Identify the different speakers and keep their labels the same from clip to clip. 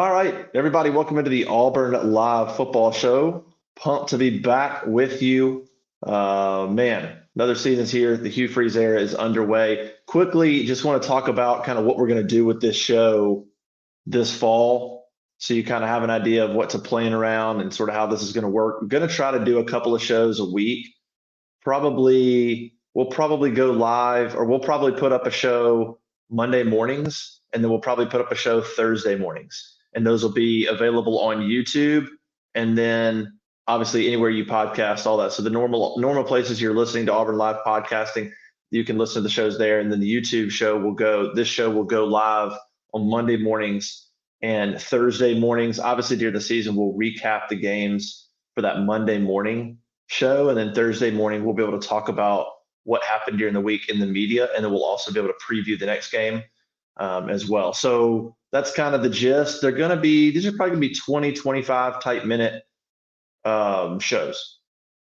Speaker 1: All right, everybody, welcome into the Auburn Live Football Show. Pumped to be back with you. Man, another season's here. The Hugh Freeze era is underway. Quickly, just want to talk about kind of what we're going to do with this show this fall, so you kind of have an idea of what to plan around and sort of how this is going to work. We're going to try to do a couple of shows a week. We'll probably go live, or we'll probably put up a show Monday mornings, and then we'll probably put up a show Thursday mornings. And those will be available on YouTube, and then obviously anywhere you podcast, all that. So the normal places you're listening to Auburn Live podcasting, you can listen to the shows there. And then the YouTube show this show will go live on Monday mornings and Thursday mornings. Obviously during the season, we'll recap the games for that Monday morning show. And then Thursday morning, we'll be able to talk about what happened during the week in the media. And then we'll also be able to preview the next game as well. So that's kind of the gist. These are probably going to be 20, 25 type minute shows,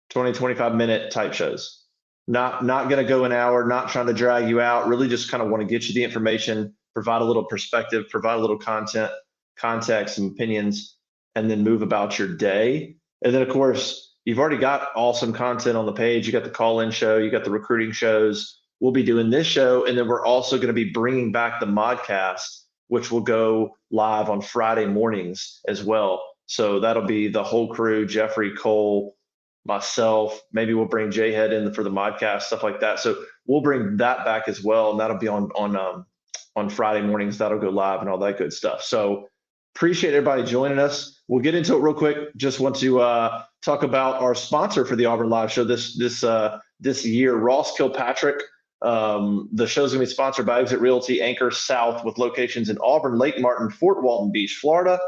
Speaker 1: 20, 25 minute type shows. Not going to go an hour, not trying to drag you out, really just kind of want to get you the information, provide a little perspective, provide a little context, and opinions, and then move about your day. And then, of course, you've already got awesome content on the page. You got the call-in show, you got the recruiting shows. We'll be doing this show, and then we're also going to be bringing back the modcast, which will go live on Friday mornings as well. So that'll be the whole crew, Jeffrey, Cole, myself. Maybe we'll bring J-Head in for the modcast, stuff like that. So we'll bring that back as well, and that'll be on Friday mornings. That'll go live and all that good stuff. So appreciate everybody joining us. We'll get into it real quick. Just want to talk about our sponsor for the Auburn Live Show this year, Ross Kilpatrick. The show's going to be sponsored by Exit Realty Anchor South, with locations in Auburn, Lake Martin, Fort Walton Beach, Florida,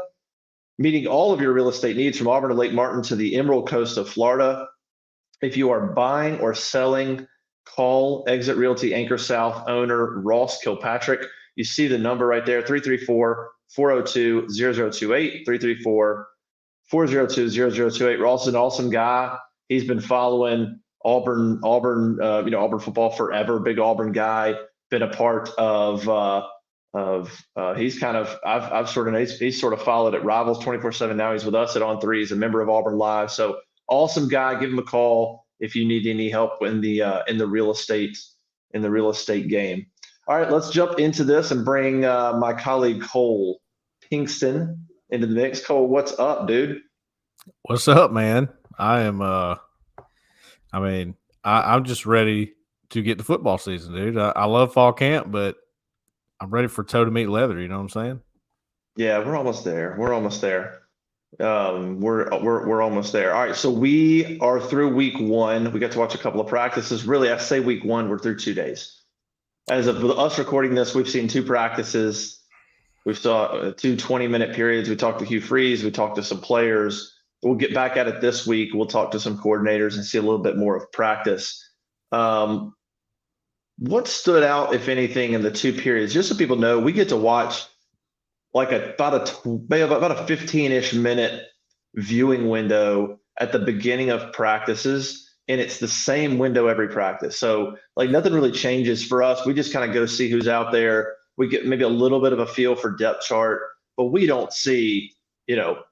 Speaker 1: meeting all of your real estate needs from Auburn to Lake Martin to the Emerald Coast of Florida. If you are buying or selling, call Exit Realty Anchor South owner Ross Kilpatrick. You see the number right there, 334-402-0028, 334-402-0028. Ross is an awesome guy. He's been following Auburn football forever. Big Auburn guy. Been a part of. He's kind of. He's sort of followed at Rivals 24/7. Now he's with us at On Three. He's a member of Auburn Live. So awesome guy. Give him a call if you need any help in the real estate game. All right, let's jump into this and bring my colleague Cole Pinkston into the mix. Cole, what's up, dude?
Speaker 2: What's up, man? I'm just ready to get to football season, dude. I love fall camp, but I'm ready for toe to meet leather. You know what I'm saying?
Speaker 1: Yeah, we're almost there. We're almost there. We're almost there. All right, so we are through week one. We got to watch a couple of practices. Really, I say week one, we're through 2 days. As of us recording this, we've seen 2 practices. We saw 2 20-minute periods. We talked to Hugh Freeze. We talked to some players. We'll get back at it this week. We'll talk to some coordinators and see a little bit more of practice. What stood out, if anything, in the 2 periods? Just so people know, we get to watch like about a 15-ish minute viewing window at the beginning of practices, and it's the same window every practice. So like nothing really changes for us. We just kind of go see who's out there. We get maybe a little bit of a feel for depth chart, but we don't see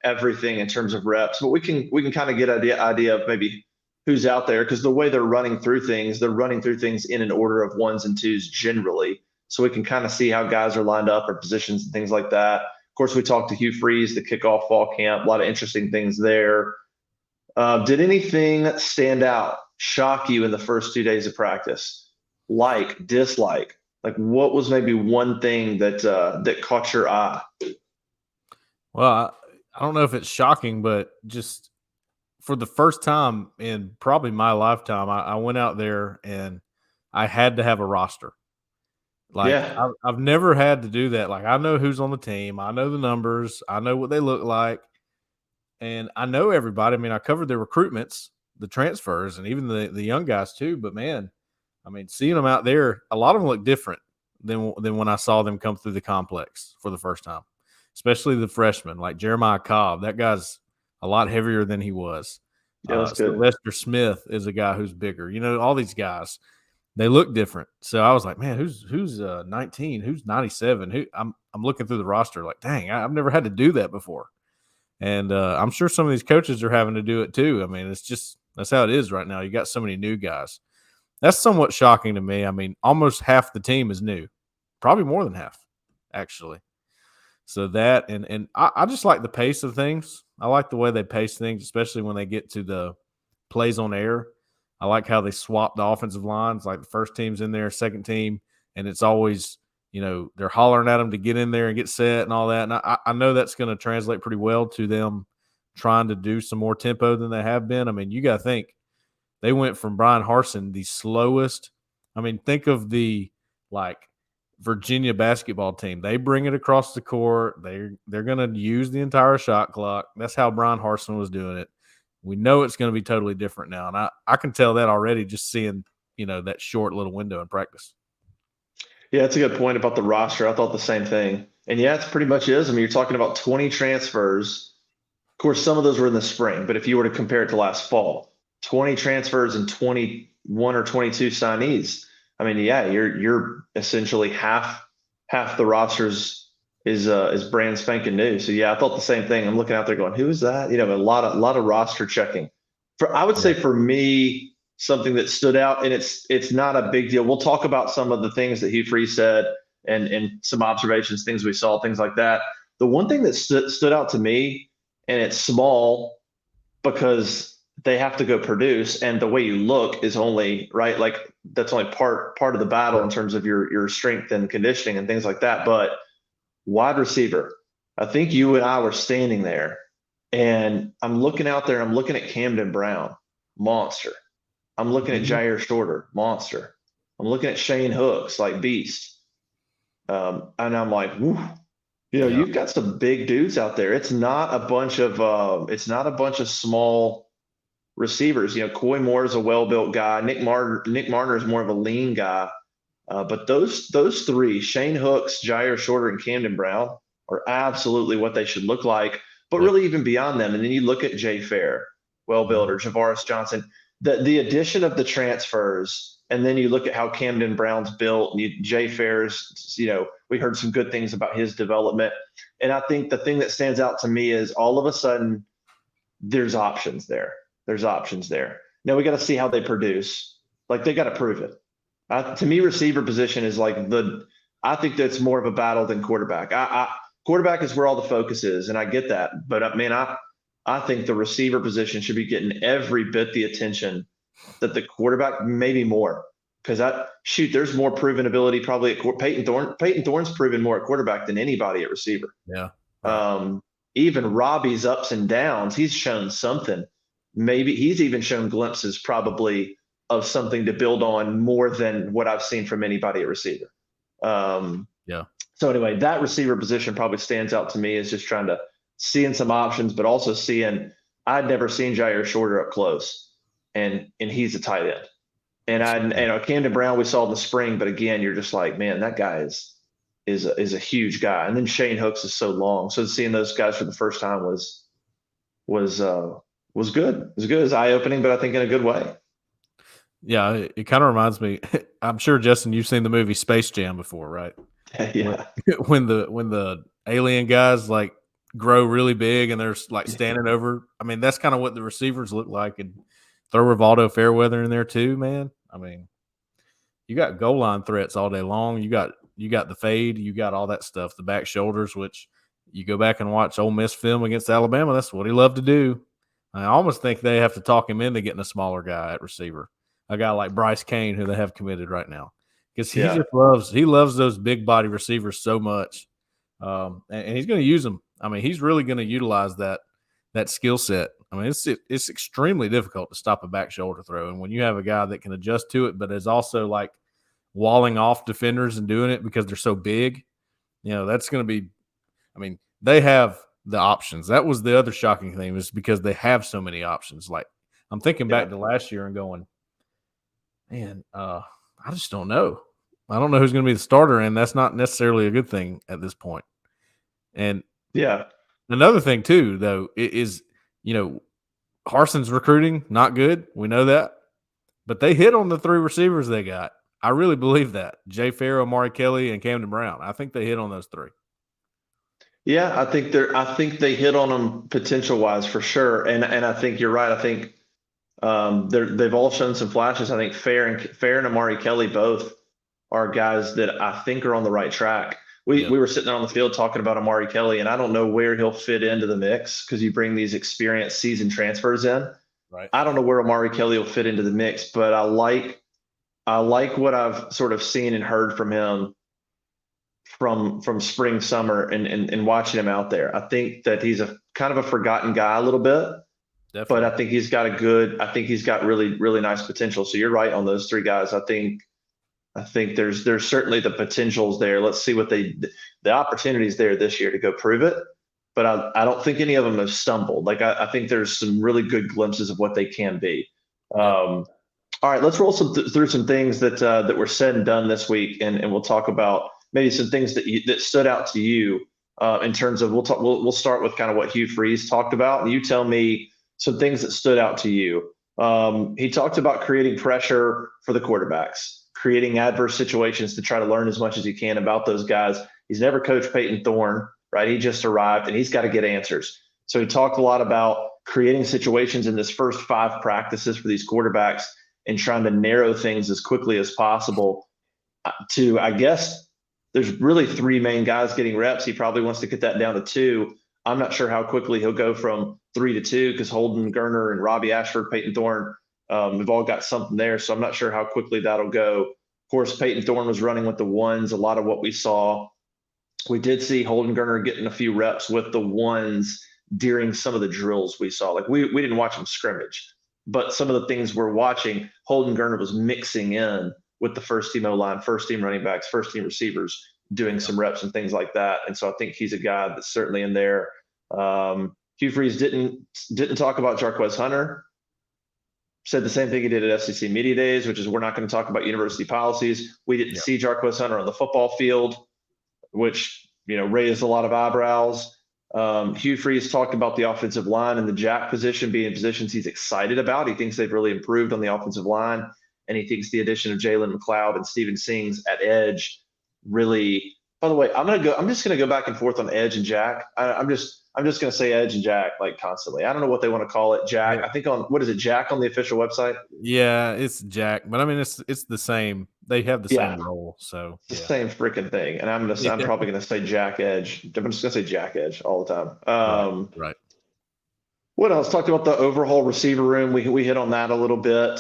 Speaker 1: everything in terms of reps, but we can kind of get an idea of maybe who's out there, because the way they're running through things in an order of 1s and 2s generally. So we can kind of see how guys are lined up or positions and things like that. Of course, we talked to Hugh Freeze to kick off fall camp. A lot of interesting things there. Did anything stand out, shock you in the first 2 days of practice? Like, dislike? Like, what was maybe one thing that caught your eye?
Speaker 2: Well, I don't know if it's shocking, but just for the first time in probably my lifetime, I went out there and I had to have a roster. Like,
Speaker 1: Yeah.
Speaker 2: I've never had to do that. Like, I know who's on the team. I know the numbers. I know what they look like. And I know everybody. I mean, I covered their recruitments, the transfers, and even the young guys too. But, man, I mean, seeing them out there, a lot of them look different than when I saw them come through the complex for the first time, especially the freshmen like Jeremiah Cobb. That guy's a lot heavier than he was.
Speaker 1: Yeah, that's good.
Speaker 2: Lester Smith is a guy who's bigger. All these guys. They look different. So I was like, man, who's 19? Who's 97? I'm looking through the roster like, dang, I've never had to do that before. And I'm sure some of these coaches are having to do it too. I mean, that's how it is right now. You got so many new guys. That's somewhat shocking to me. I mean, almost half the team is new, probably more than half, actually. So that and I just like the pace of things. I like the way they pace things, especially when they get to the plays on air. I like how they swap the offensive lines. Like the first team's in there, second team, and it's always, they're hollering at them to get in there and get set and all that. And I know that's going to translate pretty well to them trying to do some more tempo than they have been. I mean, you got to think they went from Brian Harsin, the slowest. I mean, think of the Virginia basketball team. They bring it across the court. They're going to use the entire shot clock. That's how Brian Harsin was doing it. We know it's going to be totally different now. And I can tell that already just seeing, that short little window in practice.
Speaker 1: Yeah, that's a good point about the roster. I thought the same thing. And yeah, it's pretty much is. I mean, you're talking about 20 transfers. Of course, some of those were in the spring, but if you were to compare it to last fall, 20 transfers and 21 or 22 signees. I mean, yeah, you're essentially half the rosters is brand spanking new. So yeah, I thought the same thing. I'm looking out there going, who is that? A lot of roster checking. I would say for me, something that stood out, and it's not a big deal. We'll talk about some of the things that Hugh Freeze said and some observations, things we saw, things like that. The one thing that stood out to me, and it's small because they have to go produce, and the way you look is only right. Like that's only part of the battle in terms of your strength and conditioning and things like that. But wide receiver, I think you and I were standing there, and I'm looking out there. I'm looking at Camden Brown, monster. I'm looking at Jair Shorter, monster. I'm looking at Shane Hooks, like beast. And I'm like, woo. You've got some big dudes out there. It's not a bunch of small receivers. Coy Moore is a well-built guy. Nick Marner is more of a lean guy. But those three, Shane Hooks, Jair Shorter, and Camden Brown, are absolutely what they should look like. But really, even beyond them, and then you look at Jay Fair, well-built, or Javaris Johnson. The addition of the transfers, and then you look at how Camden Brown's built. Jay Fair's, we heard some good things about his development. And I think the thing that stands out to me is all of a sudden there's options there. Now we got to see how they produce. Like they got to prove it. To me, receiver position is I think that's more of a battle than quarterback. Quarterback is where all the focus is, and I get that. But I think the receiver position should be getting every bit the attention that the quarterback, maybe more. Because there's more proven ability probably at Peyton Thorne's proven more at quarterback than anybody at receiver.
Speaker 2: Yeah.
Speaker 1: Right. Even Robbie's ups and downs, he's shown something. Maybe he's even shown glimpses probably of something to build on more than what I've seen from anybody at receiver. So anyway, that receiver position probably stands out to me as just trying to seeing some options, but also I'd never seen Jair Shorter up close, and he's a tight end. And Camden Brown we saw in the spring, but again, you're just like, man, that guy is a huge guy. And then Shane Hooks is so long. So seeing those guys for the first time was good. It was good. It was eye-opening, but I think in a good way.
Speaker 2: Yeah, it kind of reminds me. I'm sure, Justin, you've seen the movie Space Jam before, right?
Speaker 1: Yeah.
Speaker 2: When the alien guys grow really big and they're standing over. I mean, that's kind of what the receivers look like. And throw Rivaldo Fairweather in there too, man. I mean, you got goal line threats all day long. You got the fade. You got all that stuff. The back shoulders, which you go back and watch Ole Miss film against Alabama. That's what he loved to do. I almost think they have to talk him into getting a smaller guy at receiver, a guy like Bryce Kane, who they have committed right now, because he just loves those big body receivers so much, and he's going to use them. I mean, he's really going to utilize that skill set. I mean, it's extremely difficult to stop a back shoulder throw, and when you have a guy that can adjust to it, but is also walling off defenders and doing it because they're so big, that's going to be. I mean, they have the options. That was the other shocking thing, is because they have so many options. I'm thinking back to last year and going, man, I just don't know. I don't know who's going to be the starter, and that's not necessarily a good thing at this point. And another thing too, though, is Harsin's recruiting not good. We know that, but they hit on the three receivers they got. I really believe that. Jay Farrow, Amari Kelly, and Camden Brown. I think they hit on those three.
Speaker 1: Yeah, I think they hit on them potential wise for sure. And I think you're right. I think they've all shown some flashes. I think Fair and Amari Kelly both are guys that I think are on the right track.
Speaker 2: Yep.
Speaker 1: We were sitting there on the field talking about Amari Kelly, and I don't know where he'll fit into the mix because you bring these experienced season transfers in.
Speaker 2: Right.
Speaker 1: I don't know where Amari Kelly will fit into the mix, but I like what I've sort of seen and heard from him from spring, summer, and watching him out there. I think that he's a kind of a forgotten guy a little bit, but
Speaker 2: Definitely.
Speaker 1: I think he's got really, really nice potential. So you're right on those three guys. I think there's certainly the potentials there. Let's see what the opportunities there this year to go prove it. But I don't think any of them have stumbled. Like I think there's some really good glimpses of what they can be.
Speaker 2: Yep.
Speaker 1: All right, let's roll through some things that were said and done this week, and we'll talk about maybe some things that stood out to you in terms of we'll start with kind of what Hugh Freeze talked about, and you tell me some things that stood out to you. He talked about creating pressure for the quarterbacks, creating adverse situations to try to learn as much as he can about those guys. He's never coached Peyton Thorne, right? He just arrived, and he's got to get answers. So he talked a lot about creating situations in this first 5 practices for these quarterbacks and trying to narrow things as quickly as possible to, I guess, there's really 3 main guys getting reps. He probably wants to get that down to 2. I'm not sure how quickly he'll go from 3 to 2 because Holden Gerner and Robbie Ashford, Peyton Thorne, we've all got something there. So I'm not sure how quickly that'll go. Of course, Peyton Thorne was running with the ones, a lot of what we saw. We did see Holden Gerner getting a few reps with the ones during some of the drills we saw. Like we didn't watch him scrimmage, but some of the things we're watching, Holden Gerner was mixing in with the first team O-line, first team running backs, first team receivers, doing some reps and things like that. And so I think he's a guy that's certainly in there. Hugh Freeze didn't talk about Jarquez Hunter. Said the same thing he did at FCC Media Days, which is we're not going to talk about university policies. We didn't see Jarquez Hunter on the football field, which raised a lot of eyebrows. Hugh Freeze talked about the offensive line and the jack position being positions he's excited about. He thinks they've really improved on the offensive line, and he thinks the addition of Jalen McLeod and Steven Sings at edge really. By the way, I'm just gonna go back and forth on edge and jack. I'm just gonna say edge and jack like constantly. I don't know what they want to call it. Jack. I think on what is it? Jack on the official website.
Speaker 2: Yeah, it's Jack, but I mean it's the same. They have the same role, so
Speaker 1: it's the same freaking thing. And I'm probably gonna say Jack Edge. I'm just gonna say Jack Edge all the time.
Speaker 2: Right.
Speaker 1: What else? Talked about the overhaul receiver room. We hit on that a little bit.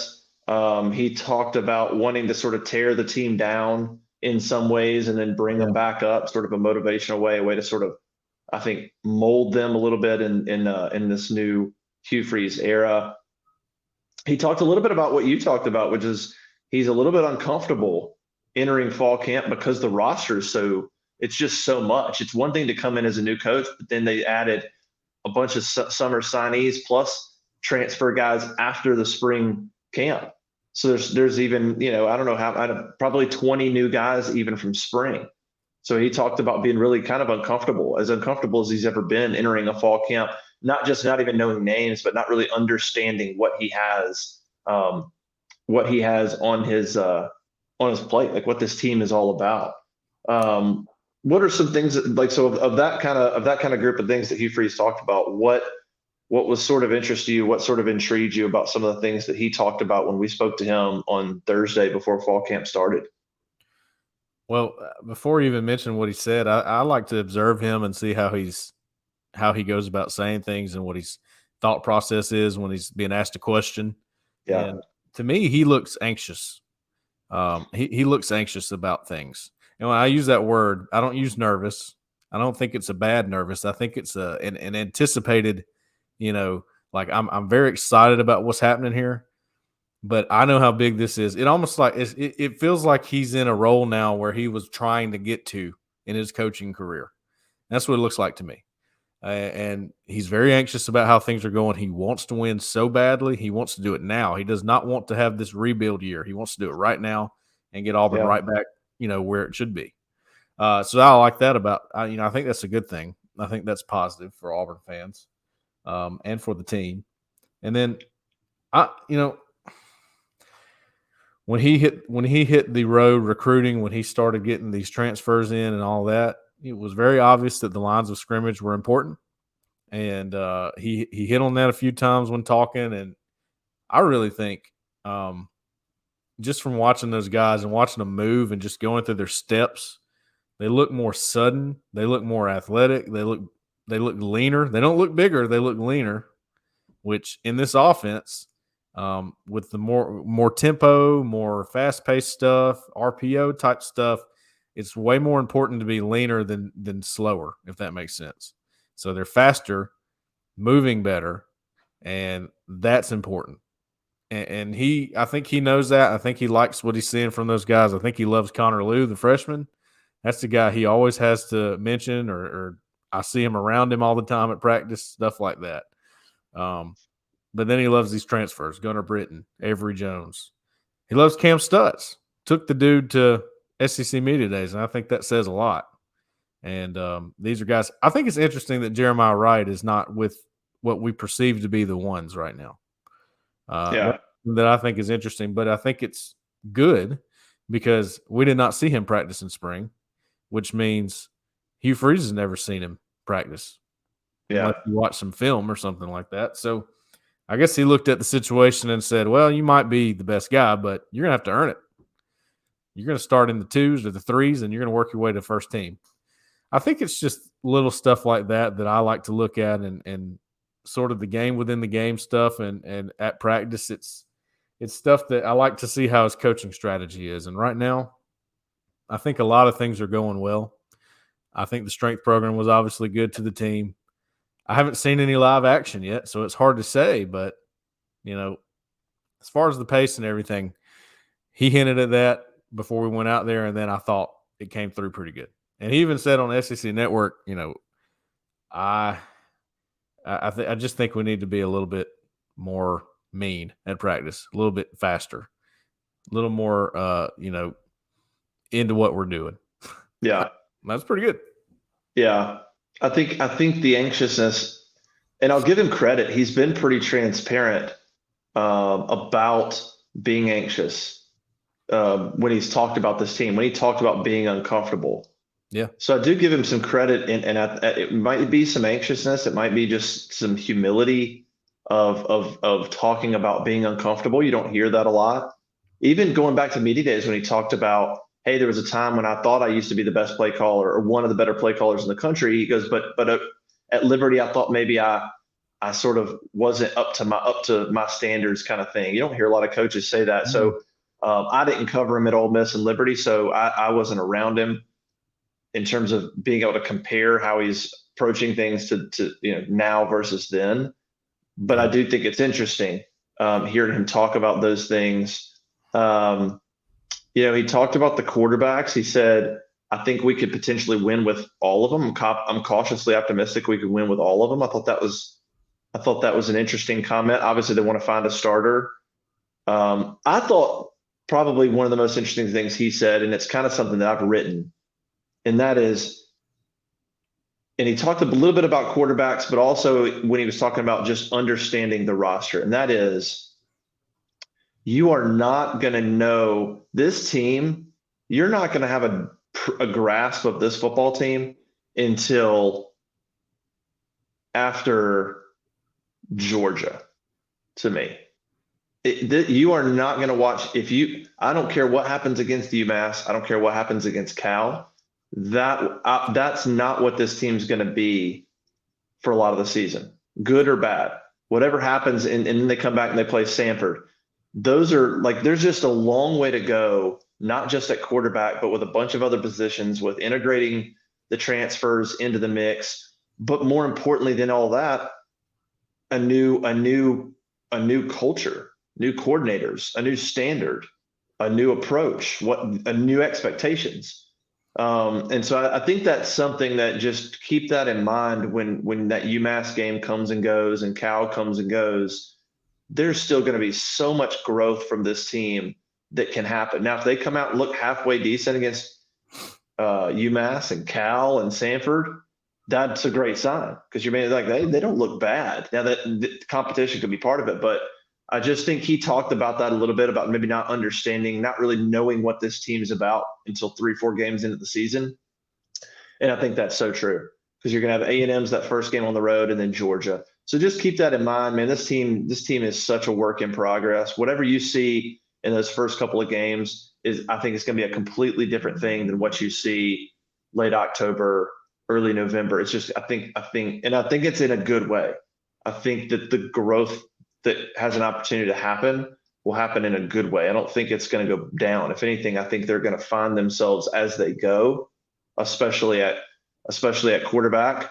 Speaker 1: He talked about wanting to sort of tear the team down in some ways and then bring them back up, sort of a motivational way, a way to sort of, I think, mold them a little bit in this new Hugh Freeze era. He talked a little bit about what you talked about, which is he's a little bit uncomfortable entering fall camp because the roster is it's just so much. It's one thing to come in as a new coach, but then they added a bunch of summer signees plus transfer guys after the spring camp. So there's even, I don't know probably 20 new guys even from spring. So he talked about being really kind of uncomfortable as he's ever been entering a fall camp, not even knowing names, but not really understanding what he has on his plate, like what this team is all about. What are some things of that kind of group of things that Hugh Freeze talked about? What was sort of interest to you? What sort of intrigued you about some of the things that he talked about when we spoke to him on Thursday before fall camp started?
Speaker 2: Well, before you even mention what he said, I like to observe him and see how he goes about saying things and what his thought process is when he's being asked a question.
Speaker 1: Yeah.
Speaker 2: And to me, he looks anxious. He looks anxious about things. And when I use that word, I don't use nervous. I don't think it's a bad nervous. I think it's an anticipated, like I'm very excited about what's happening here, but I know how big this is. It almost like it feels like he's in a role now where he was trying to get to in his coaching career. That's what it looks like to me. And he's very anxious about how things are going. He wants to win so badly. He wants to do it now. He does not want to have this rebuild year. He wants to do it right now and get Auburn right back, where it should be. So I like that about, I think that's a good thing. I think that's positive for Auburn fans and for the team. And then, when he hit the road recruiting, when he started getting these transfers in and all that, it was very obvious that the lines of scrimmage were important. And he hit on that a few times when talking. And I really think just from watching those guys and watching them move and just going through their steps, they look more sudden. They look more athletic. They look leaner. They don't look bigger. They look leaner, which in this offense, with the more tempo, more fast paced stuff, RPO type stuff, it's way more important to be leaner than slower, if that makes sense. So they're faster, moving better, and that's important. And I think he knows that. I think he likes what he's seeing from those guys. I think he loves Connor Liu, the freshman. That's the guy he always has to mention, or I see him around him all the time at practice, stuff like that. But then he loves these transfers: Gunnar Britton, Avery Jones. He loves Cam Stutz. Took the dude to SEC Media Days, and I think that says a lot. And these are guys. I think it's interesting that Jeremiah Wright is not with what we perceive to be the ones right now. That I think is interesting, but I think it's good because we did not see him practice in spring, which means Hugh Freeze has never seen him practice.
Speaker 1: Yeah.
Speaker 2: Unless you watch some film or something like that. So I guess he looked at the situation and said, well, you might be the best guy, but you're going to have to earn it. You're going to start in the 2s or the 3s, and you're going to work your way to first team. I think it's just little stuff like that I like to look at and sort of the game within the game stuff. And at practice, it's stuff that I like to see how his coaching strategy is. And right now, I think a lot of things are going well. I think the strength program was obviously good to the team. I haven't seen any live action yet, so it's hard to say. But, as far as the pace and everything, he hinted at that before we went out there, and then I thought it came through pretty good. And he even said on SEC Network, I just think we need to be a little bit more mean at practice, a little bit faster, a little more, into what we're doing.
Speaker 1: Yeah.
Speaker 2: That's pretty good.
Speaker 1: Yeah. I think the anxiousness, and I'll give him credit. He's been pretty transparent about being anxious when he's talked about this team, when he talked about being uncomfortable.
Speaker 2: Yeah.
Speaker 1: So I do give him some credit, and it might be some anxiousness. It might be just some humility of talking about being uncomfortable. You don't hear that a lot. Even going back to media days when he talked about, hey, there was a time when I thought I used to be the best play caller or one of the better play callers in the country. He goes, but at Liberty, I thought maybe I sort of wasn't up to my standards, kind of thing. You don't hear a lot of coaches say that. So I didn't cover him at Ole Miss and Liberty, so I wasn't around him in terms of being able to compare how he's approaching things to now versus then. But I do think it's interesting hearing him talk about those things. He talked about the quarterbacks. He said, I think we could potentially win with all of them. I'm cautiously optimistic we could win with all of them. I thought that was an interesting comment. Obviously, they want to find a starter. I thought probably one of the most interesting things he said, and it's kind of something that I've written, and that is, and he talked a little bit about quarterbacks, but also when he was talking about just understanding the roster, and that is, you are not going to know this team. You're not going to have a grasp of this football team until after Georgia, to me. You are not going to watch I don't care what happens against UMass. I don't care what happens against Cal. That's not what this team's going to be for a lot of the season, good or bad. Whatever happens, and then they come back and they play Samford. Those are there's just a long way to go, not just at quarterback, but with a bunch of other positions, with integrating the transfers into the mix. But more importantly than all that, a new culture, new coordinators, a new standard, a new approach, a new expectations. And so I think that's something that just keep that in mind when that UMass game comes and goes and Cal comes and goes. There's still going to be so much growth from this team that can happen. Now, if they come out and look halfway decent against UMass and Cal and Samford, that's a great sign, because you're maybe they don't look bad. Now, that the competition could be part of it, but I just think he talked about that a little bit, about maybe not understanding, not really knowing what this team is about until 3, 4 games into the season. And I think that's so true, because you're going to have A&M's that first game on the road, and then Georgia. So just keep that in mind, man. This team is such a work in progress. Whatever you see in those first couple of games I think it's going to be a completely different thing than what you see late October, early November. It's just, I think it's in a good way. I think that the growth that has an opportunity to happen will happen in a good way. I don't think it's going to go down. If anything, I think they're going to find themselves as they go, especially at quarterback.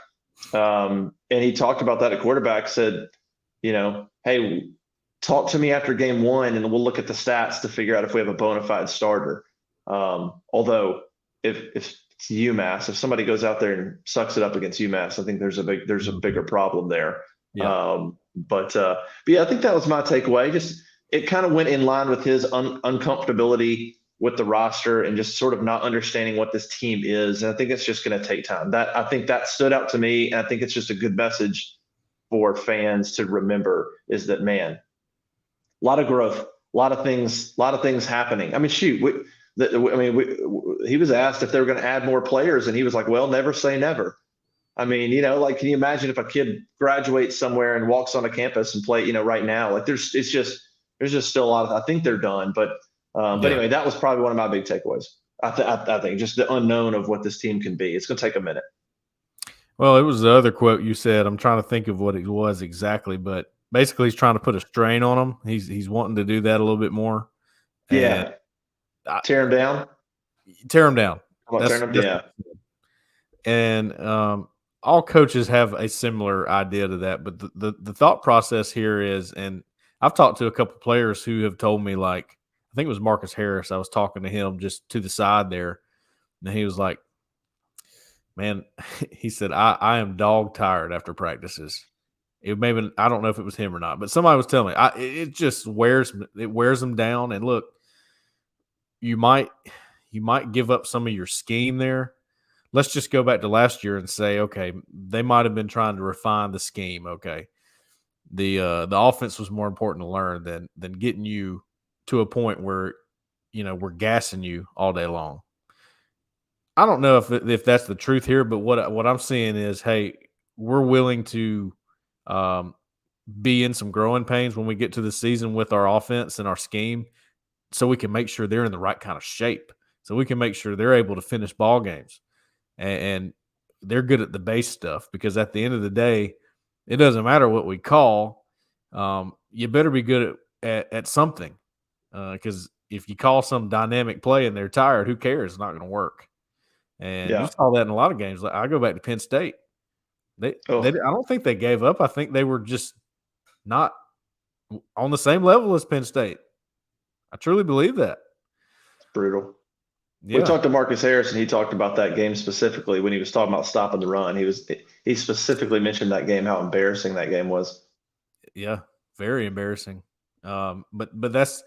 Speaker 1: And he talked about that at quarterback, said, hey, talk to me after game one and we'll look at the stats to figure out if we have a bona fide starter. Although if it's UMass, if somebody goes out there and sucks it up against UMass, I think there's a bigger problem there.
Speaker 2: Yeah.
Speaker 1: But yeah, I think that was my takeaway. Just, it kind of went in line with his uncomfortability with the roster and just sort of not understanding what this team is. And I think it's just going to take time. I think that stood out to me. And I think it's just a good message for fans to remember, is that, man, a lot of growth, a lot of things happening. I mean, shoot, he was asked if they were going to add more players, and he was like, well, never say never. I mean, like, can you imagine if a kid graduates somewhere and walks on a campus and play, right now, like there's just still a lot of, I think they're done. But anyway, that was probably one of my big takeaways. I think just the unknown of what this team can be. It's going to take a minute.
Speaker 2: Well, it was the other quote you said. I'm trying to think of what it was exactly, but basically he's trying to put a strain on them. He's wanting to do that a little bit more.
Speaker 1: Yeah. Tear him down.
Speaker 2: Tear him down.
Speaker 1: Tear him down. Yeah.
Speaker 2: And all coaches have a similar idea to that, but the thought process here is, and I've talked to a couple players who have told me, like, I think it was Marcus Harris. I was talking to him just to the side there, and he was like, man, he said, I am dog tired after practices. I don't know if it was him or not, but somebody was telling me it just wears them down. And look, you might give up some of your scheme there. Let's just go back to last year and say, okay, they might have been trying to refine the scheme. Okay, the offense was more important to learn than getting you to a point where we're gassing you all day long. I don't know if that's the truth here, but what I'm seeing is, hey, we're willing to be in some growing pains when we get to the season with our offense and our scheme, so we can make sure they're in the right kind of shape, so we can make sure they're able to finish ball games, and they're good at the base stuff. Because at the end of the day, it doesn't matter what we call. You better be good at something, because if you call some dynamic play and they're tired, who cares? It's not going to work. And you saw that in a lot of games. Like, I go back to Penn State. I don't think they gave up. I think they were just not on the same level as Penn State. I truly believe that.
Speaker 1: It's brutal.
Speaker 2: Yeah.
Speaker 1: We talked to Marcus Harris, and he talked about that game specifically when he was talking about stopping the run. He specifically mentioned that game, how embarrassing that game was.
Speaker 2: Yeah, very embarrassing. But that's,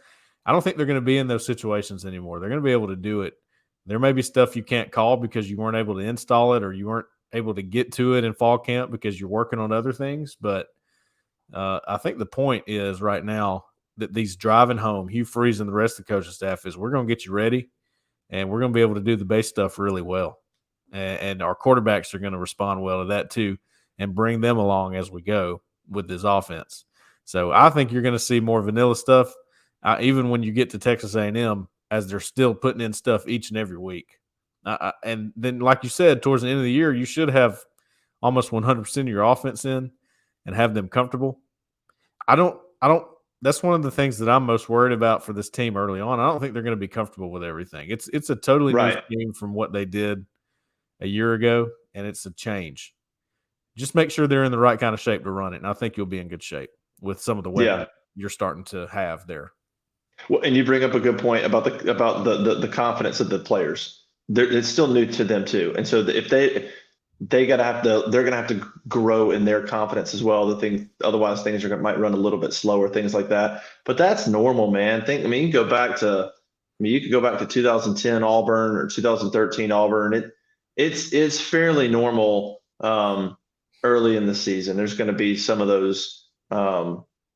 Speaker 2: I don't think they're going to be in those situations anymore. They're going to be able to do it. There may be stuff you can't call because you weren't able to install it, or you weren't able to get to it in fall camp because you're working on other things. But I think the point is right now that these driving home, Hugh Freeze and the rest of the coaching staff, is we're going to get you ready, and we're going to be able to do the base stuff really well. And our quarterbacks are going to respond well to that too, and bring them along as we go with this offense. So I think you're going to see more vanilla stuff, even when you get to Texas A&M, as they're still putting in stuff each and every week. And then, like you said, towards the end of the year, you should have almost 100% of your offense in and have them comfortable. That's one of the things that I'm most worried about for this team early on. I don't think they're going to be comfortable with everything. It's a totally new scheme from what they did a year ago, and it's a change. Just make sure they're in the right kind of shape to run it, and I think you'll be in good shape with some of the weapons you're starting to have there.
Speaker 1: Well, and you bring up a good point about the confidence of the players. It's still new to them too, and so if they're gonna have to grow in their confidence as well. Otherwise things might run a little bit slower, things like that. But that's normal, man. You could go back to 2010 Auburn or 2013 Auburn. It's fairly normal early in the season. There's going to be some of those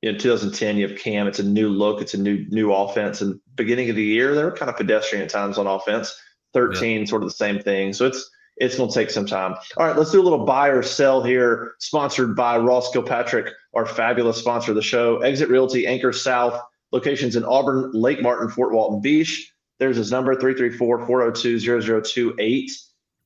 Speaker 1: 2010, you have Cam. It's a new look. It's a new offense. And beginning of the year, they were kind of pedestrian at times on offense. 13, sort of the same thing. So it's going to take some time. All right, let's do a little buy or sell here. Sponsored by Ross Kilpatrick, our fabulous sponsor of the show. Exit Realty, Anchor South, locations in Auburn, Lake Martin, Fort Walton Beach. There's his number, 334-402-0028.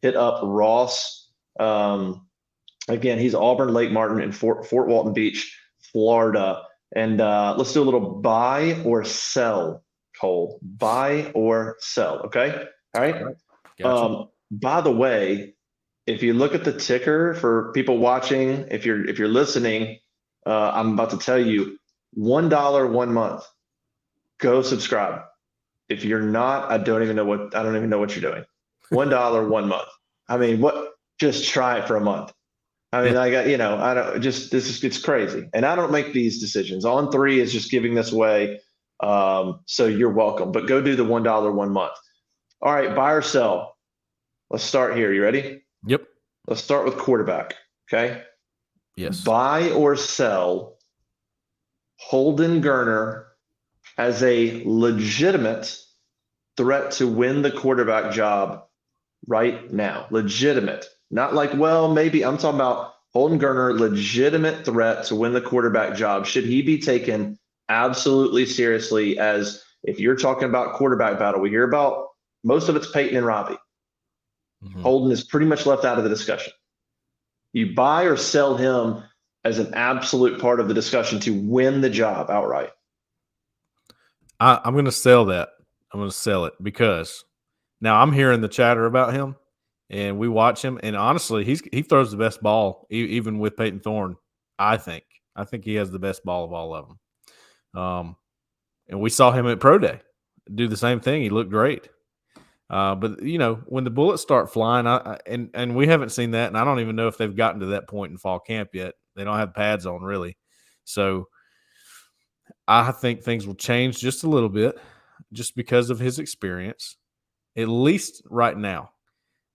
Speaker 1: Hit up Ross. Again, he's Auburn, Lake Martin, and Fort Walton Beach, Florida. And let's do a little buy or sell, Cole. Buy or sell, okay? All right.
Speaker 2: Gotcha.
Speaker 1: By the way, if you look at the ticker for people watching, if you're listening, I'm about to tell you $1 1 month. Go subscribe. If you're not, I don't even know what you're doing. $1 1 month. I mean, what? Just try it for a month. I mean, I don't it's crazy. And I don't make these decisions. On three is just giving this away. So you're welcome, but go do the $1 1 month. All right, buy or sell. Let's start here. You ready?
Speaker 2: Yep.
Speaker 1: Let's start with quarterback. Okay.
Speaker 2: Yes.
Speaker 1: Buy or sell Holden Geriner as a legitimate threat to win the quarterback job right now. Legitimate. Not like, well, maybe. I'm talking about Holden Geriner, legitimate threat to win the quarterback job. Should he be taken absolutely seriously? As if you're talking about quarterback battle, we hear about most of it's Peyton and Robbie.
Speaker 2: Mm-hmm.
Speaker 1: Holden is pretty much left out of the discussion. You buy or sell him as an absolute part of the discussion to win the job outright.
Speaker 2: I'm going to sell that. I'm going to sell it because now I'm hearing the chatter about him. And we watch him, and honestly, he throws the best ball, even with Peyton Thorne. I think he has the best ball of all of them. And we saw him at Pro Day do the same thing. He looked great. But when the bullets start flying, and we haven't seen that, and I don't even know if they've gotten to that point in fall camp yet. They don't have pads on really, so I think things will change just a little bit, just because of his experience, at least right now.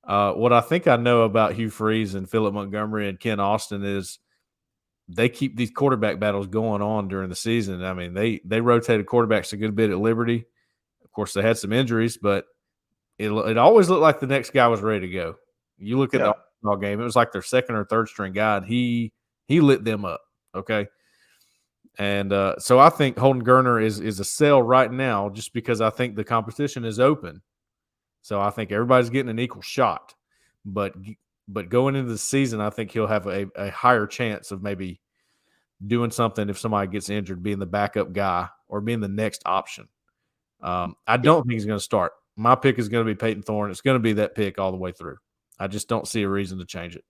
Speaker 2: What I think I know about Hugh Freeze and Philip Montgomery and Ken Austin is they keep these quarterback battles going on during the season. I mean, they rotated quarterbacks a good bit at Liberty. Of course, they had some injuries, but it always looked like the next guy was ready to go. You look at the Arkansas game; it was like their second or third string guy. And he lit them up. Okay, and so I think Holden Geriner is a sell right now, just because I think the competition is open. So I think everybody's getting an equal shot, but going into the season, I think he'll have a higher chance of maybe doing something if somebody gets injured, being the backup guy or being the next option. I don't think he's going to start. My pick is going to be Peyton Thorne. It's going to be that pick all the way through. I just don't see a reason to change it.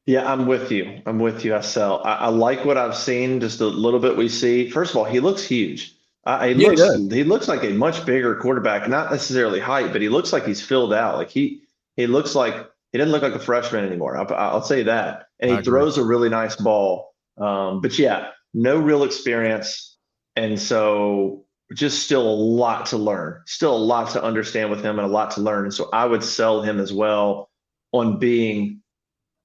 Speaker 1: Yeah, I'm with you. I sell. I like what I've seen, just a little bit we see. First of all, he looks huge. He looks like a much bigger quarterback, not necessarily height, but he looks like he's filled out. Like he looks like he doesn't look like a freshman anymore. I'll say that. And he throws a really nice ball. But yeah, no real experience. And so just still a lot to learn, still a lot to understand with him and a lot to learn. And so I would sell him as well on being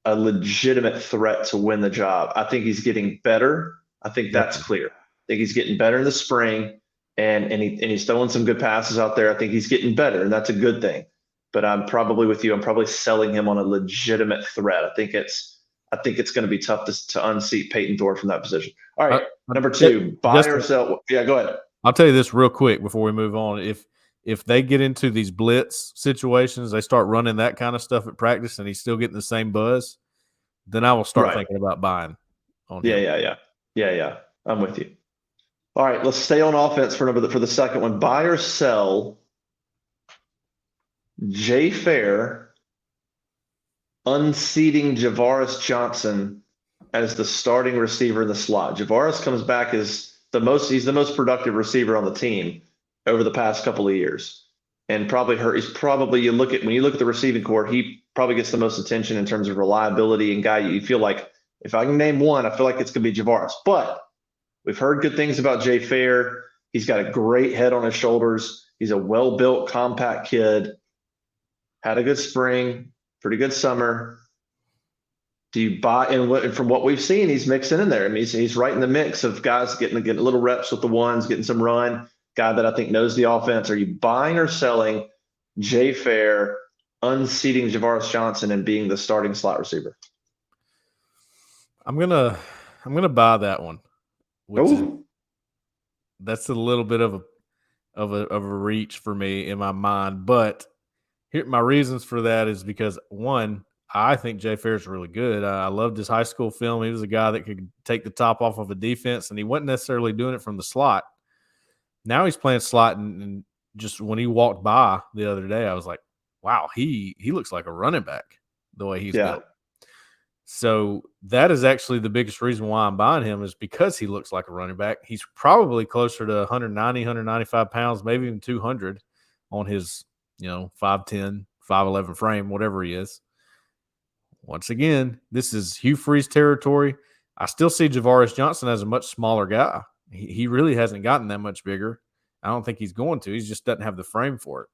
Speaker 1: a legitimate threat to win the job. I think he's getting better. I think that's clear. I think he's getting better in the spring, and he's throwing some good passes out there. I think he's getting better, and that's a good thing. But I'm probably with you. I'm probably selling him on a legitimate threat. I think it's going to be tough to unseat Peyton Thorne from that position. All right, number two, buy or sell. Yeah, go ahead.
Speaker 2: I'll tell you this real quick before we move on. If they get into these blitz situations, they start running that kind of stuff at practice, and he's still getting the same buzz, then I will start thinking about buying on him.
Speaker 1: Yeah. I'm with you. All right, let's stay on offense for the second one. Buy or sell Jay Fair unseating Javaris Johnson as the starting receiver in the slot. Javaris comes back as he's the most productive receiver on the team over the past couple of years. And when you look at the receiving core, he probably gets the most attention in terms of reliability and guy you feel like, if I can name one, I feel like it's going to be Javaris. But we've heard good things about Jay Fair. He's got a great head on his shoulders. He's a well-built, compact kid. Had a good spring, pretty good summer. Do you buy and from what we've seen, he's mixing in there. I mean, he's right in the mix of guys getting a little reps with the ones, getting some run. Guy that I think knows the offense. Are you buying or selling Jay Fair, unseating Javaris Johnson and being the starting slot receiver?
Speaker 2: I'm gonna buy that one, which is
Speaker 1: Oh,
Speaker 2: that's a little bit of a reach for me in my mind. But here, my reasons for that is because one, I think Jay Fair's really good. I loved his high school film. He was a guy that could take the top off of a defense, and he wasn't necessarily doing it from the slot. Now he's playing slot, and just when he walked by the other day, I was like, wow, he looks like a running back the way he's
Speaker 1: yeah.
Speaker 2: built. So that is actually the biggest reason why I'm buying him is because he looks like a running back. He's probably closer to 190, 195 pounds, maybe even 200 on his, 5'10", 5'11" frame, whatever he is. Once again, this is Hugh Freeze territory. I still see Javaris Johnson as a much smaller guy. He really hasn't gotten that much bigger. I don't think he's going to. He just doesn't have the frame for it.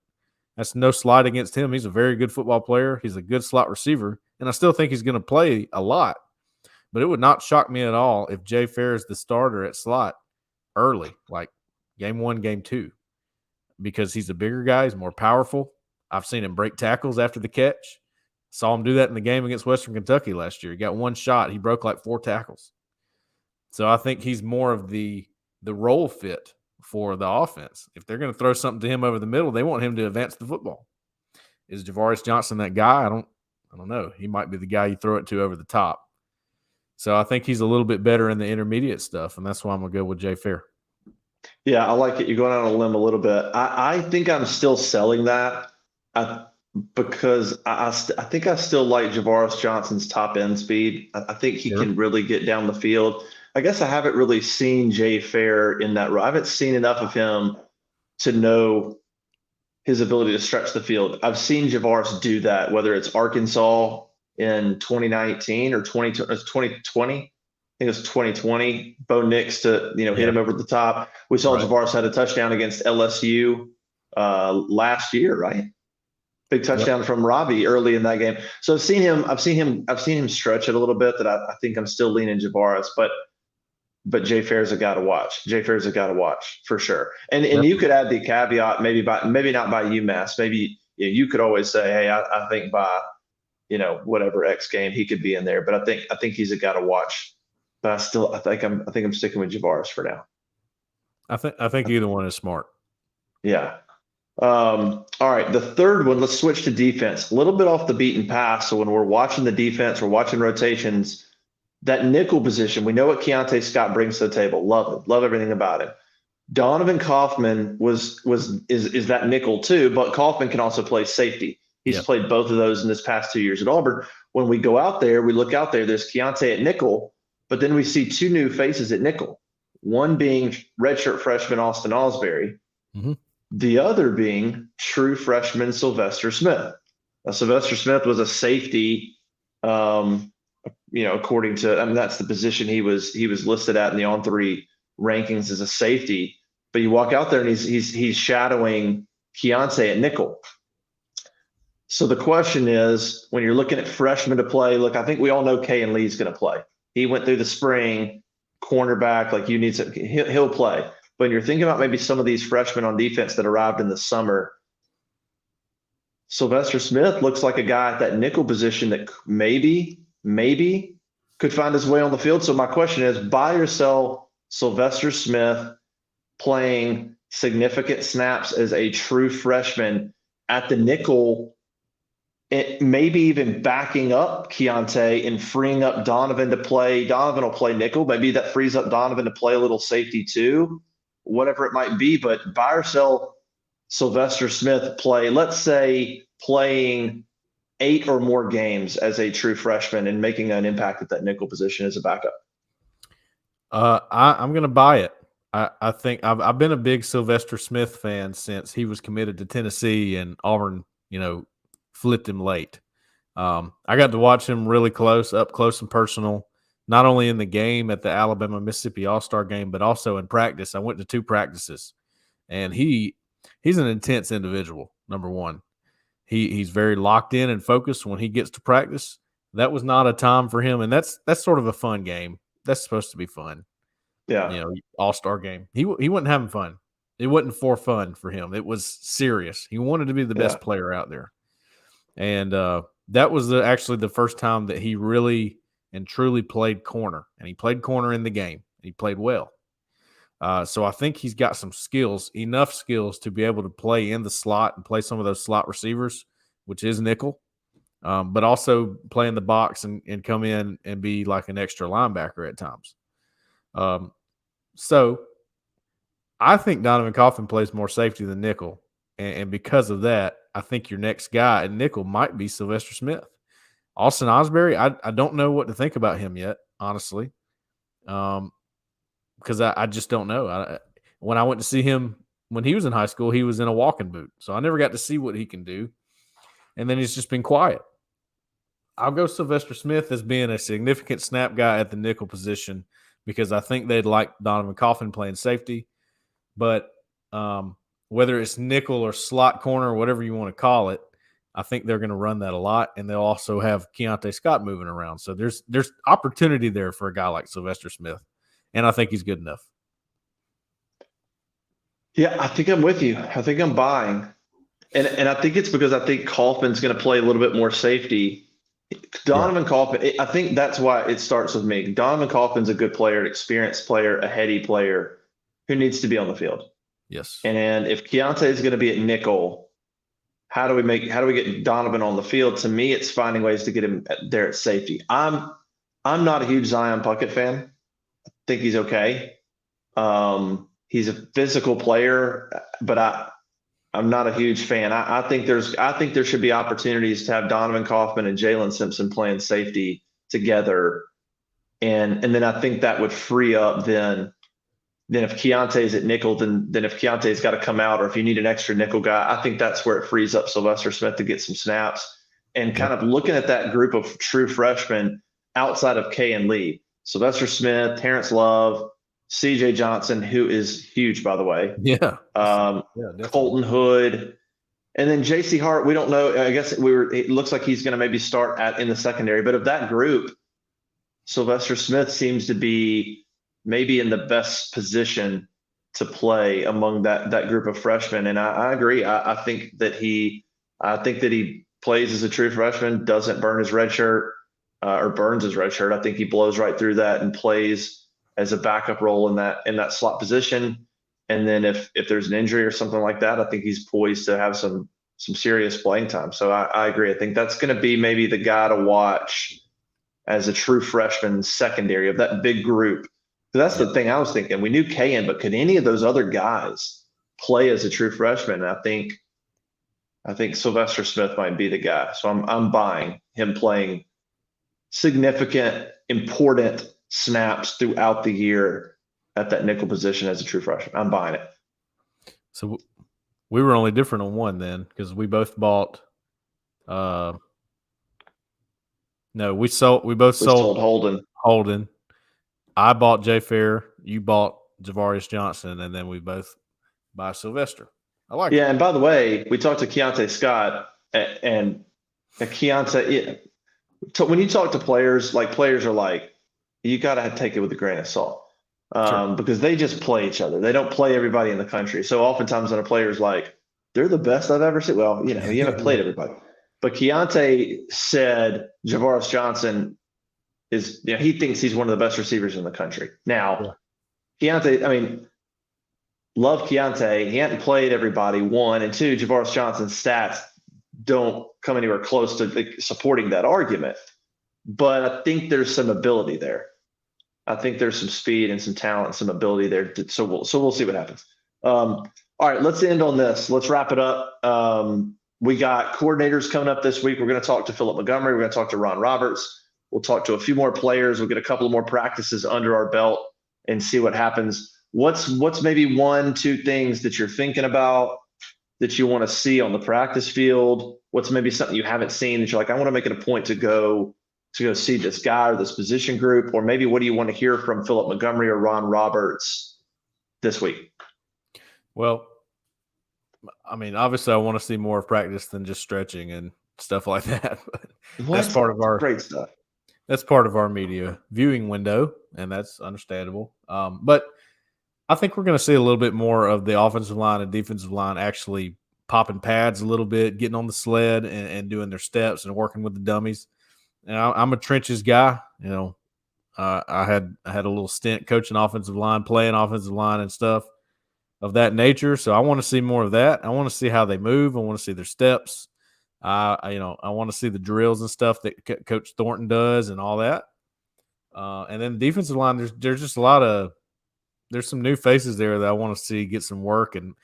Speaker 2: That's no slight against him. He's a very good football player. He's a good slot receiver, and I still think he's going to play a lot. But it would not shock me at all if Jay Fair is the starter at slot early, like game 1, game 2, because he's a bigger guy. He's more powerful. I've seen him break tackles after the catch. Saw him do that in the game against Western Kentucky last year. He got one shot. He broke like 4 tackles. So I think he's more of the role fit for the offense. If they're going to throw something to him over the middle, they want him to advance the football. Is Javaris Johnson that guy? I don't know. He might be the guy you throw it to over the top. So I think he's a little bit better in the intermediate stuff, and that's why I'm going to go with Jay Fair.
Speaker 1: Yeah, I like it. You're going out on a limb a little bit. I think I'm still selling that because I think I still like Javaris Johnson's top end speed. I think he
Speaker 2: Sure.
Speaker 1: can really get down the field. I guess I haven't really seen Jay Fair in that role. I haven't seen enough of him to know his ability to stretch the field. I've seen Javaris do that, whether it's Arkansas in 2019 or 2020. I think it was 2020. Bo Nix to hit
Speaker 2: Yeah.
Speaker 1: him over the top. We saw
Speaker 2: Right.
Speaker 1: Javaris had a touchdown against LSU last year, right? Big
Speaker 2: Yep.
Speaker 1: touchdown from Robbie early in that game. So I've seen him stretch it a little bit. That I think I'm still leaning Javaris, but Jay Fair's a guy to watch. Jay Fair's a guy to watch for sure. And
Speaker 2: Yep.
Speaker 1: you could add the caveat, maybe not by UMass. Maybe you could always say, hey, I think by whatever X game he could be in there. But I think he's a guy to watch. But I think I'm sticking with Javaris for now.
Speaker 2: I think either one is smart.
Speaker 1: Yeah. All right. The third one, let's switch to defense. A little bit off the beaten path. So when we're watching the defense, we're watching rotations. That nickel position, we know what Keontae Scott brings to the table. Love it. Love everything about it. Donovan Kaufman is that nickel too, but Kaufman can also play safety. He's
Speaker 2: Yep.
Speaker 1: played both of those in this past 2 years at Auburn. When we go out there, we look out there, there's Keontae at nickel, but then we see 2 new faces at nickel. One being redshirt freshman Austin Osbury,
Speaker 2: Mm-hmm.
Speaker 1: the other being true freshman Sylvester Smith. Now, Sylvester Smith was a safety, according to, that's the position he was listed at in the On3 rankings as a safety. But you walk out there and he's shadowing Keontae at nickel. So the question is, when you're looking at freshmen to play, look, I think we all know Kayan Lee's going to play. He went through the spring, cornerback, like he'll play. But when you're thinking about maybe some of these freshmen on defense that arrived in the summer, Sylvester Smith looks like a guy at that nickel position that maybe could find his way on the field. So my question is, buy or sell Sylvester Smith playing significant snaps as a true freshman at the nickel, maybe even backing up Keontae and freeing up Donovan to play. Donovan will play nickel. Maybe that frees up Donovan to play a little safety too, whatever it might be. But buy or sell Sylvester Smith let's say playing 8 or more games as a true freshman and making an impact at that nickel position as a backup.
Speaker 2: I'm going to buy it. I think I've been a big Sylvester Smith fan since he was committed to Tennessee and Auburn, flipped him late. I got to watch him really up close and personal, not only in the game at the Alabama-Mississippi All-Star game, but also in practice. I went to 2 practices, and he's an intense individual, number one. He's very locked in and focused when he gets to practice. That was not a time for him, and that's sort of a fun game. That's supposed to be fun,
Speaker 1: Yeah.
Speaker 2: all-star game. He wasn't having fun. It wasn't for fun for him. It was serious. He wanted to be the
Speaker 1: Yeah.
Speaker 2: best player out there, and that was actually the first time that he really and truly played corner, and he played corner in the game. He played well. So I think he's got some skills, enough skills to be able to play in the slot and play some of those slot receivers, which is nickel, but also play in the box and come in and be like an extra linebacker at times. So I think Donovan Coughlin plays more safety than nickel. And because of that, I think your next guy at nickel might be Sylvester Smith. Austin Osbury, I don't know what to think about him yet, honestly. Because I just don't know. When I went to see him when he was in high school, he was in a walking boot. So I never got to see what he can do. And then he's just been quiet. I'll go Sylvester Smith as being a significant snap guy at the nickel position because I think they'd like Donovan Coughlin playing safety. But whether it's nickel or slot corner or whatever you want to call it, I think they're going to run that a lot, and they'll also have Keontae Scott moving around. So there's opportunity there for a guy like Sylvester Smith, and I think he's good enough.
Speaker 1: Yeah, I think I'm with you. I think I'm buying. And I think it's because I think Kaufman's going to play a little bit more safety. Donovan Kaufman, I think that's why it starts with me. Donovan Kaufman's a good player, an experienced player, a heady player who needs to be on the field.
Speaker 2: Yes.
Speaker 1: And if Keontae is going to be at nickel, how do we get Donovan on the field? To me, it's finding ways to get him there at safety. I'm not a huge Zion Puckett fan. I think he's okay. He's a physical player, but I'm not a huge fan. I think there should be opportunities to have Donovan Kaufman and Jalen Simpson playing safety together, and then I think that would free up then if Keontae's at nickel, then if Keontae's got to come out, or if you need an extra nickel guy, I think that's where it frees up Sylvester Smith to get some snaps. And kind of looking at that group of true freshmen outside of Kay and Lee, Sylvester Smith, Terrence Love, CJ Johnson, who is huge, by the way.
Speaker 2: Yeah.
Speaker 1: Colton Hood. And then JC Hart, we don't know. I guess it looks like he's going to maybe start in the secondary. But of that group, Sylvester Smith seems to be maybe in the best position to play among that group of freshmen. And I agree. I think that he plays as a true freshman, doesn't burn his red shirt or burns his red shirt. I think he blows right through that and plays as a backup role in that slot position. And then if there's an injury or something like that, I think he's poised to have some serious playing time. So I agree. I think that's going to be maybe the guy to watch as a true freshman secondary of that big group. So that's the thing I was thinking. We knew Kayan, but could any of those other guys play as a true freshman? And I think Sylvester Smith might be the guy. So I'm buying him playing significant, important snaps throughout the year at that nickel position as a true freshman. I'm buying it.
Speaker 2: So we were only different on one then, because we both bought. We both sold Holden. I bought Jay Fair. You bought Javarius Johnson, and then we both buy Sylvester. I like it.
Speaker 1: Yeah, and by the way, we talked to Keontae Scott, and Keontae. When you talk to players, players are like, you got to take it with a grain of salt, because they just play each other. They don't play everybody in the country. So oftentimes when a player's like, they're the best I've ever seen. Well, you haven't played everybody. But Keontae said Javarius Johnson he thinks he's one of the best receivers in the country. Now, Keontae, love Keontae. He hadn't played everybody, one. And two, Javarius Johnson's stats don't come anywhere close to supporting that argument. But I think there's some ability there. I think there's some speed and some talent and some ability there. So we'll see what happens. All right, let's end on this. Let's wrap it up. We got coordinators coming up this week. We're going to talk to Philip Montgomery. We're going to talk to Ron Roberts. We'll talk to a few more players. We'll get a couple of more practices under our belt and see what happens. What's maybe 1-2 things that you're thinking about that you want to see on the practice field? What's maybe something you haven't seen that you're like, I want to make it a point to go see this guy or this position group? Or maybe what do you want to hear from Philip Montgomery or Ron Roberts this week?
Speaker 2: Well, obviously I want to see more of practice than just stretching and stuff like that.
Speaker 1: What? Great stuff.
Speaker 2: That's part of our media viewing window, and that's understandable. But I think we're going to see a little bit more of the offensive line and defensive line actually popping pads a little bit, getting on the sled and doing their steps and working with the dummies. And I'm a trenches guy. I had a little stint coaching offensive line, playing offensive line and stuff of that nature. So I want to see more of that. I want to see how they move. I want to see their steps. I want to see the drills and stuff that Coach Thornton does and all that. And then the defensive line, there's just there's some new faces there that I want to see get some work. And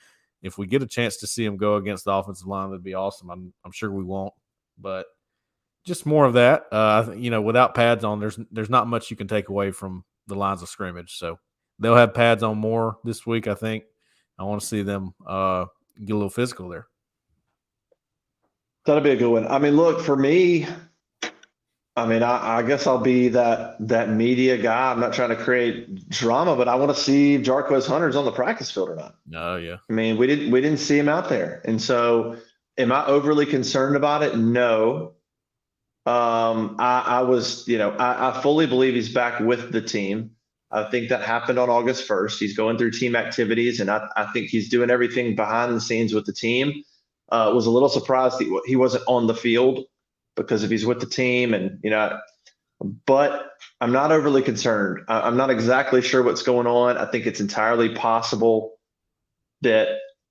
Speaker 2: if we get a chance to see them go against the offensive line, that'd be awesome. I'm sure we won't, but just more of that. Without pads on, there's not much you can take away from the lines of scrimmage. So they'll have pads on more this week, I think. I want to see them get a little physical there.
Speaker 1: That'll be a good one. I mean, look, for me, I guess I'll be that media guy. I'm not trying to create drama, but I want to see if Jarquez Hunter's on the practice field or not.
Speaker 2: Oh, yeah.
Speaker 1: I mean, we didn't see him out there. And so am I overly concerned about it? No. I fully believe he's back with the team. I think that happened on August 1st. He's going through team activities, and I think he's doing everything behind the scenes with the team. Was a little surprised he wasn't on the field because if he's with the team but I'm not overly concerned. I'm not exactly sure what's going on. I think it's entirely possible that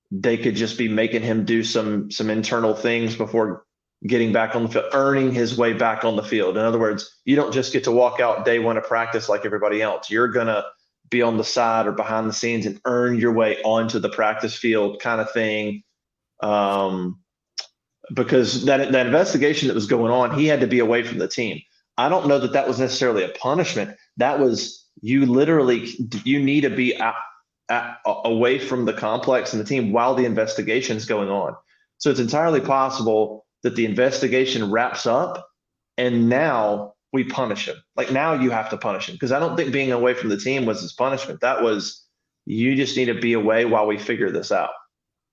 Speaker 1: they could just be making him do some internal things before getting back on the field, earning his way back on the field. In other words, you don't just get to walk out day one of practice like everybody else. You're going to be on the side or behind the scenes and earn your way onto the practice field kind of thing. Because that investigation that was going on, he had to be away from the team. I don't know that was necessarily a punishment. That was you need to be away from the complex and the team while the investigation is going on. So it's entirely possible that the investigation wraps up and now we punish him. Like now you have to punish him because I don't think being away from the team was his punishment. That was you just need to be away while we figure this out.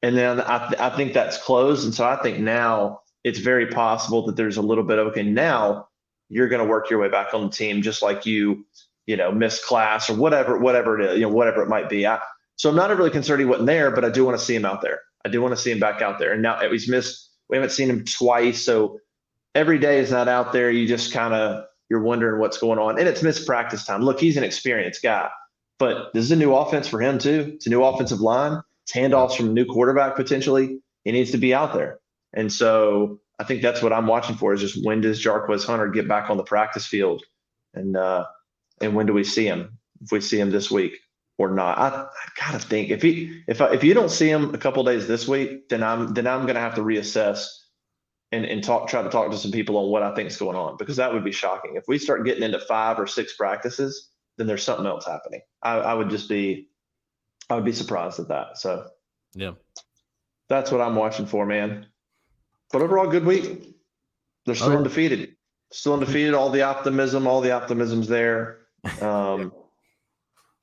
Speaker 1: And then I think that's closed. And so I think now it's very possible that there's a little bit of, okay, now you're going to work your way back on the team, just like you missed class or whatever it is, whatever it might be. So I'm not really concerned he wasn't there, but I do want to see him out there. I do want to see him back out there. And now we haven't seen him twice. So every day is not out there. You just you're wondering what's going on. And it's missed practice time. Look, he's an experienced guy, but this is a new offense for him too. It's a new offensive line. It's handoffs from a new quarterback potentially. He needs to be out there. And so I think that's what I'm watching for is just when does Jarquez Hunter get back on the practice field and when do we see him? If we see him this week or not. I gotta think if you don't see him a couple of days this week, then I'm gonna have to reassess and try to talk to some people on what I think is going on, because that would be shocking. If we start getting into 5 or 6 practices, then there's something else happening. I would be surprised at that. So
Speaker 2: yeah,
Speaker 1: that's what I'm watching for, man. But overall, good week. They're still undefeated. Still undefeated. All the optimism's there.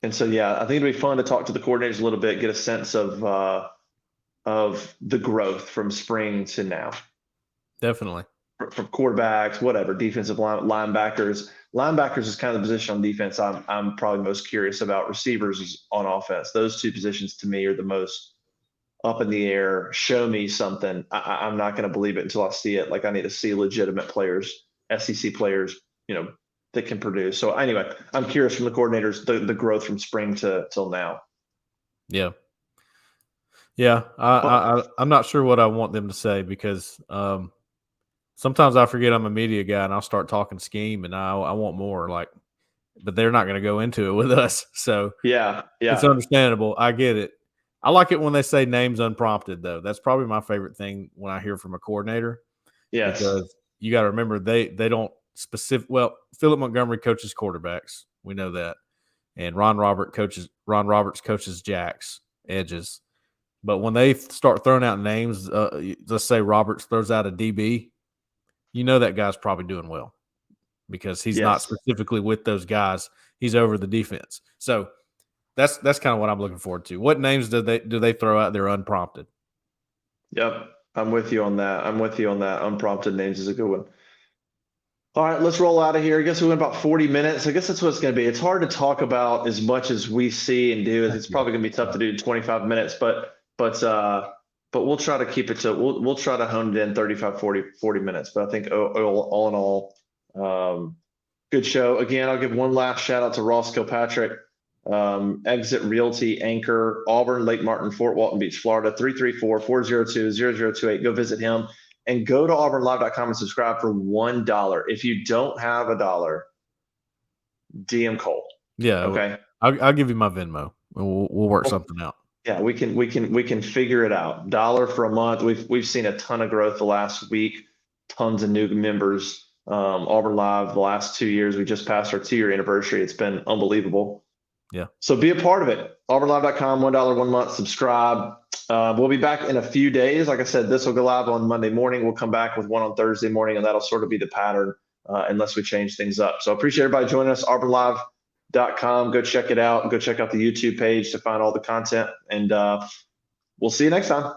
Speaker 1: And so, yeah, I think it'll be fun to talk to the coordinators a little bit, get a sense of the growth from spring to now.
Speaker 2: Definitely.
Speaker 1: From quarterbacks, whatever, defensive linebackers. Linebackers is kind of the position on defense I'm probably most curious about. Receivers is on offense. Those two positions to me are the most up in the air. Show me something. I'm not going to believe it until I see it. Like I need to see legitimate players, SEC players, that can produce. So anyway, I'm curious from the coordinators, the growth from spring till now.
Speaker 2: Yeah. Yeah. I'm not sure what I want them to say because sometimes I forget I'm a media guy and I'll start talking scheme and I want more but they're not going to go into it with us. So
Speaker 1: yeah,
Speaker 2: it's understandable. I get it. I like it when they say names unprompted though. That's probably my favorite thing when I hear from a coordinator.
Speaker 1: Yes.
Speaker 2: Because you got to remember they don't Philip Montgomery coaches quarterbacks. We know that. And Ron Roberts coaches jacks, edges. But when they start throwing out names, let's say Roberts throws out a DB, that guy's probably doing well because he's not specifically with those guys. He's over the defense. So that's kind of what I'm looking forward to. What names do they throw out there unprompted?
Speaker 1: Yep. I'm with you on that. Unprompted names is a good one. All right, let's roll out of here. I guess we went about 40 minutes. I guess that's what it's going to be. It's hard to talk about as much as we see and do. It's probably going to be tough to do in 25 minutes, but we'll try to keep it to, we'll try to hone it in 35, 40 minutes. But I think all in all, good show. Again, I'll give one last shout out to Ross Kilpatrick, Exit Realty Anchor, Auburn, Lake Martin, Fort Walton Beach, Florida, 334-402-0028. Go visit him. And go to auburnlive.com and subscribe for $1. If you don't have $1, DM Cole.
Speaker 2: Yeah.
Speaker 1: Okay.
Speaker 2: I'll give you my Venmo. We'll work something out.
Speaker 1: Yeah, we can figure it out. $1 for a month. We've seen a ton of growth the last week. Tons of new members. Auburn Live the last 2 years. We just passed our 2-year anniversary. It's been unbelievable.
Speaker 2: Yeah.
Speaker 1: So be a part of it. auburnlive.com, $1 1 month. Subscribe. We'll be back in a few days. Like I said, this will go live on Monday morning. We'll come back with one on Thursday morning, and that'll sort of be the pattern unless we change things up. So I appreciate everybody joining us. auburnlive.com. Go check it out. Go check out the YouTube page to find all the content, and we'll see you next time.